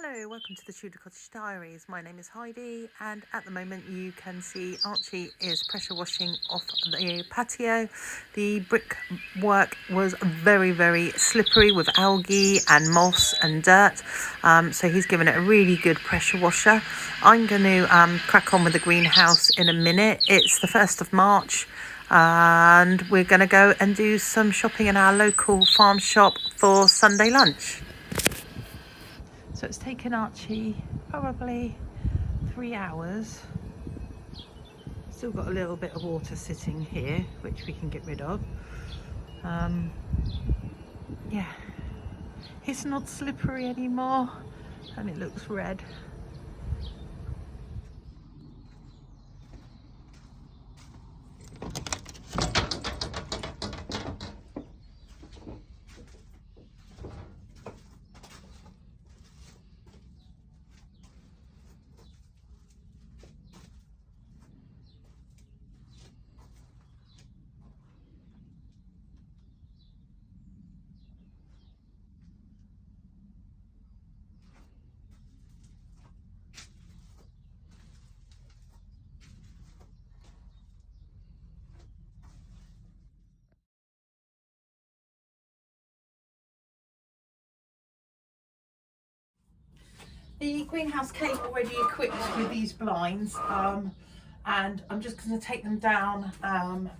Hello, welcome to the Tudor Cottage Diaries. My name is Heidi, and at the moment you can see Archie is pressure washing off the patio. The brickwork was very slippery with algae and moss and dirt, so he's given it a really good pressure washer. I'm going to crack on with the greenhouse in a minute. It's the 1st of March and we're going to go and do some shopping in our local farm shop for Sunday lunch. So it's taken Archie probably 3 hours. Still got a little bit of water sitting here, which we can get rid of. Yeah, it's not slippery anymore and it looks red. The greenhouse came already equipped with these blinds, and I'm just going to take them down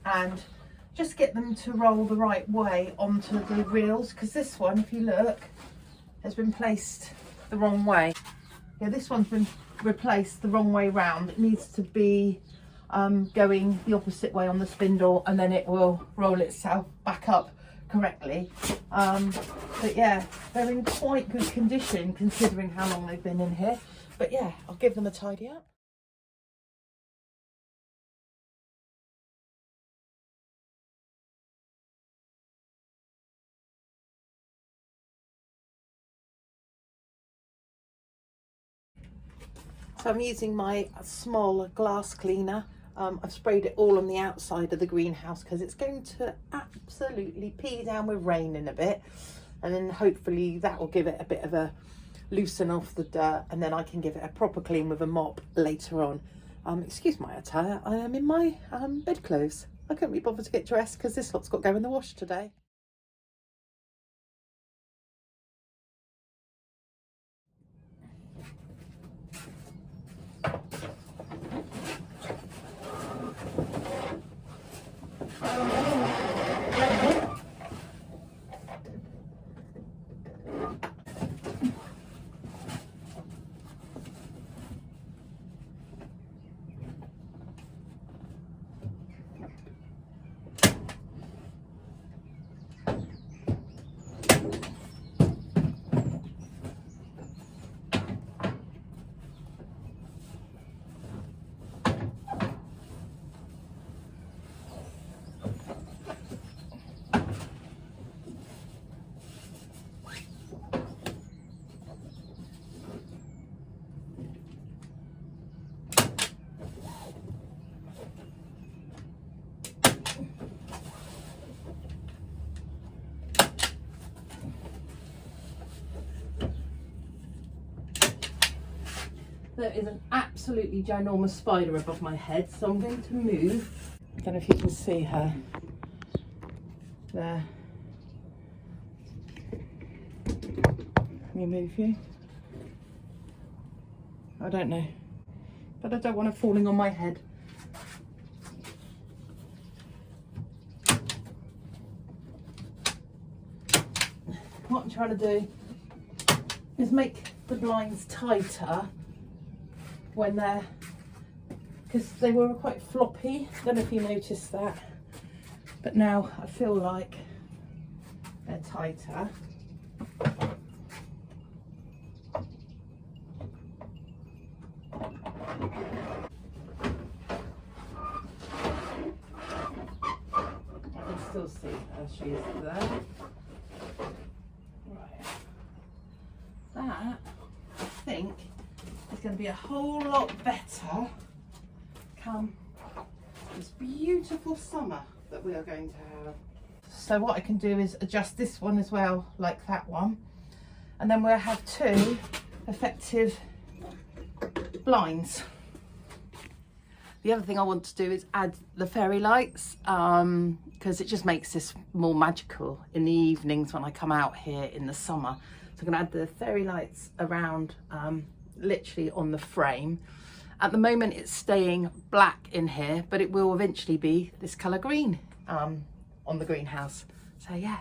and just get them to roll the right way onto the reels, because this one, if you look, has been placed the wrong way. Yeah, this one's been replaced the wrong way round. It needs to be going the opposite way on the spindle, and then it will roll itself back up correctly. But yeah, they're in quite good condition considering how long they've been in here. But yeah, I'll give them a tidy up. So I'm using my small glass cleaner. I've sprayed it all on the outside of the greenhouse because it's going to absolutely pee down with rain in a bit, and then hopefully that will give it a bit of a loosen off the dirt, and then I can give it a proper clean with a mop later on. Excuse my attire, I am in my bedclothes. I couldn't be bothered to get dressed because this lot's got to go in the wash today. There is an absolutely ginormous spider above my head, so I'm going to move. I don't know if you can see her there. Can you move you? I don't know, but I don't want her falling on my head. What I'm trying to do is make the blinds tighter when they're, because they were quite floppy. I don't know if you noticed that, but now I feel like they're tighter. I can still see her, she is there. Right, that I think is going to be a whole lot better come this beautiful summer that we are going to have. So what I can do is adjust this one as well, like that one, and then we'll have two effective blinds. The other thing I want to do is add the fairy lights, because it just makes this more magical in the evenings when I come out here in the summer. So I'm going to add the fairy lights around, literally on the frame. At the moment it's staying black in here, but it will eventually be this colour green on the greenhouse. So yeah.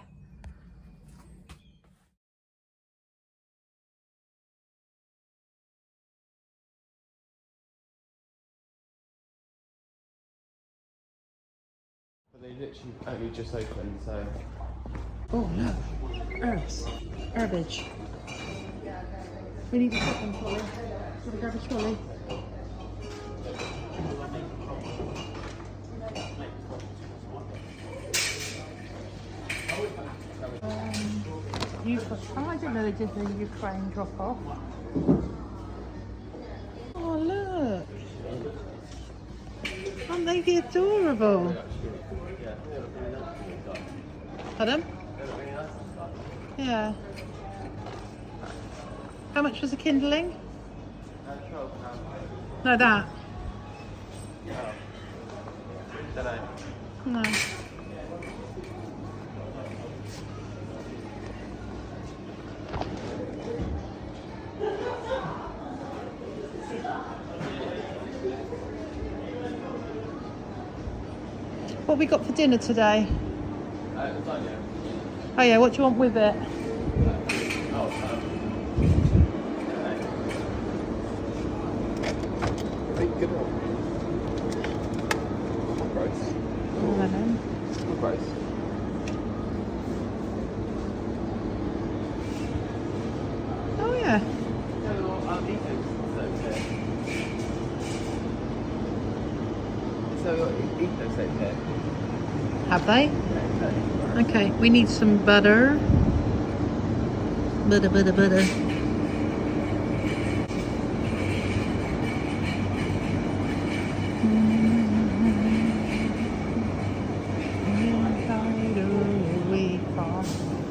They literally only just opened, so... Oh look, herbs, herbage. We need to put them, Polly. Want to grab a trolley? Oh, I didn't know they did the Ukraine drop off. Oh look! Aren't they adorable? Pardon? Yeah. How much was the kindling? £12. No, that. Dunno. No. What have we got for dinner today? Lasagna. Oh yeah, what do you want with it? Good one. What price? What price? Oh yeah. So Eco said here. Have they? Okay, we need some butter. Butter.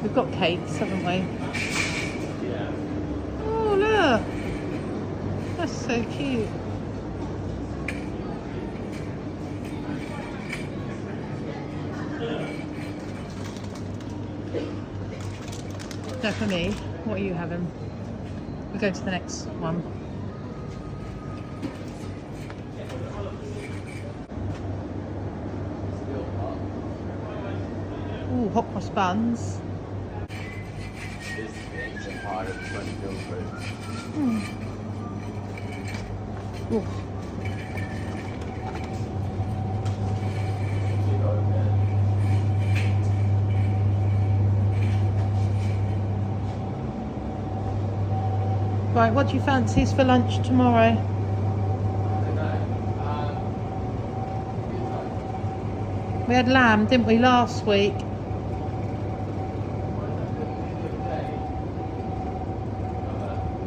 We've got cakes, haven't we? Yeah. Oh look, that's so cute. So for me, what are you having? We'll go to the next one. Ooh, hot cross buns. This is the ancient part of the 20 Guildford. Ooh. Right, what do you fancy for lunch tomorrow? We had lamb, didn't we, last week?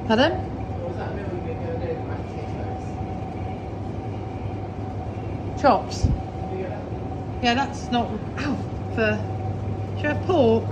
Pardon? Chops? Yeah, that's not... Ow! Do you have pork?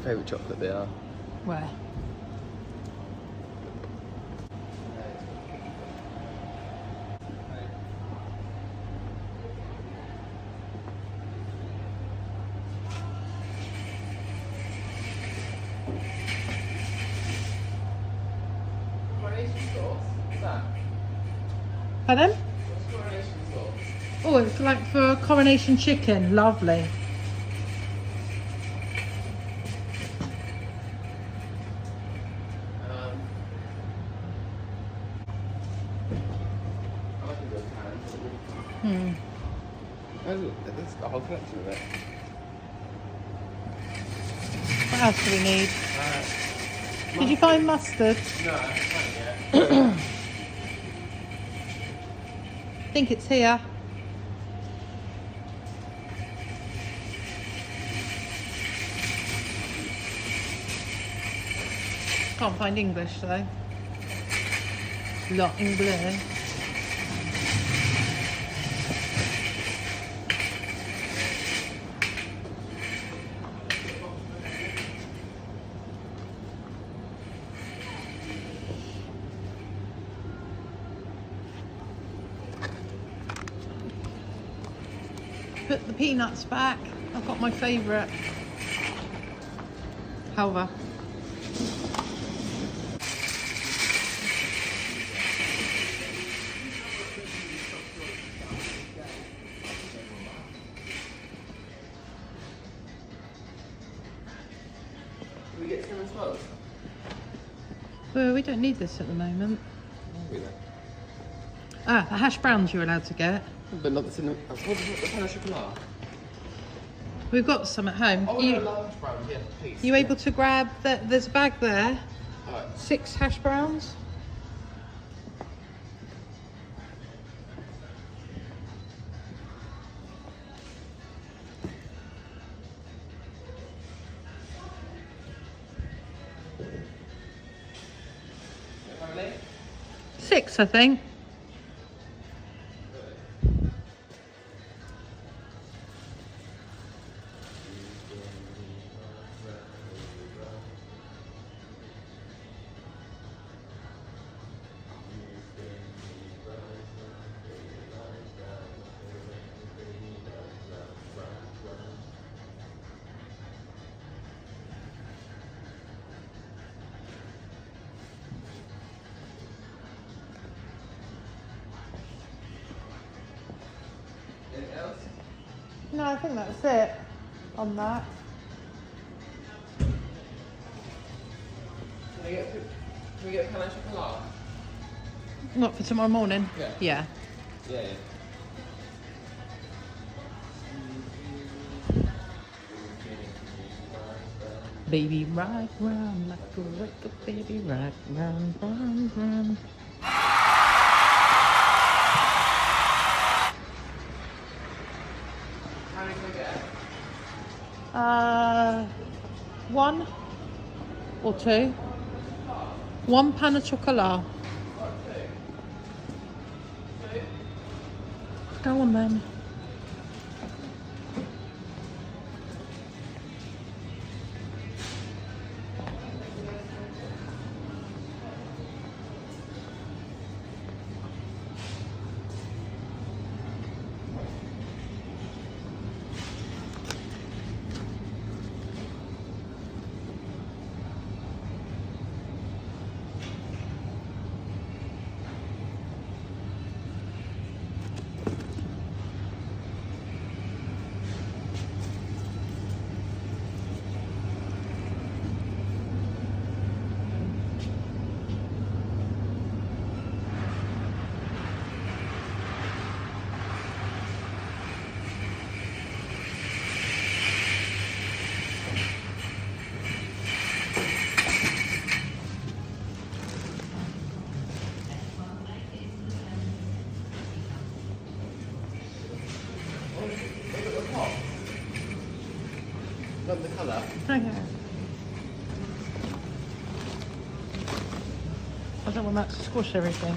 Favourite chocolate they are. Where? Coronation sauce? What's that? Pardon? What's coronation sauce? Oh, it's like for coronation chicken. Lovely. Oh, there's a whole collection of it. What else do we need? Did you find mustard? No, I haven't found it yet. I think it's here. Can't find English though. Lot English. Put the peanuts back. I've got my favourite. Halva. Can we get some as well? Well, we don't need this at the moment. Ah, the hash browns you're allowed to get. But not the cinnamon. What about the pain au chocolat? We've got some at home. Oh, no, hash browns, yeah, please. You able to grab that? There's a bag there. Alright. 6 hash browns. Family? 6, I think. Anything else? No, I think that's it on that. Can we get pain au chocolat? Not for tomorrow morning? Yeah. Yeah. Yeah, yeah. Baby, right round like a record, baby, right round, round, round. How many can we get? 1 or 2. 1 pan of chocolat. Go on then. Not the colour. Okay. I don't want that to squish everything.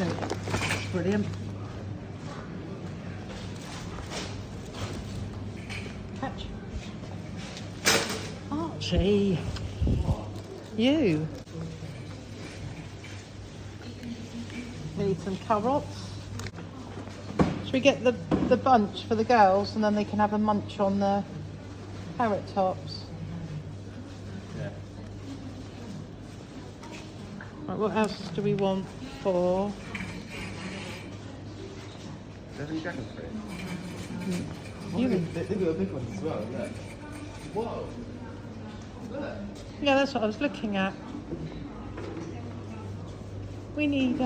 No, brilliant. Catch. Archie. You. Need some carrots. Should we get the bunch for the girls and then they can have a munch on the carrot tops? Yeah. Right, what else do we want for? There's any dragon fruit. You- They've got big ones as well, look. Whoa. Yeah, that's what I was looking at. We need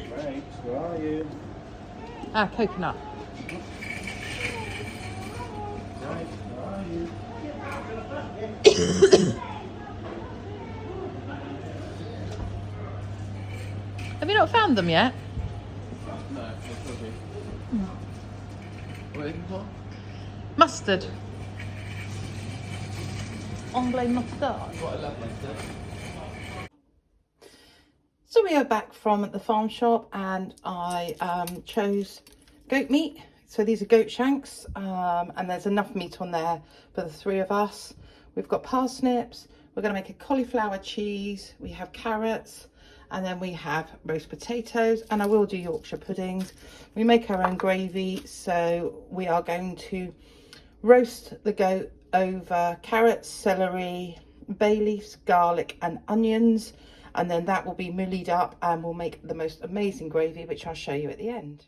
Frank, where are you? coconut. Frank, where are you? Have you not found them yet? No, it's okay. What are you looking for? Mustard. Anglais mustard. What I love mustard. So we are back from the farm shop, and I chose goat meat. So these are goat shanks, and there's enough meat on there for the 3 of us. We've got parsnips, we're going to make a cauliflower cheese, we have carrots, and then we have roast potatoes, and I will do Yorkshire puddings. We make our own gravy, so we are going to roast the goat over carrots, celery, bay leaves, garlic and onions, and then that will be mullied up and we'll make the most amazing gravy, which I'll show you at the end.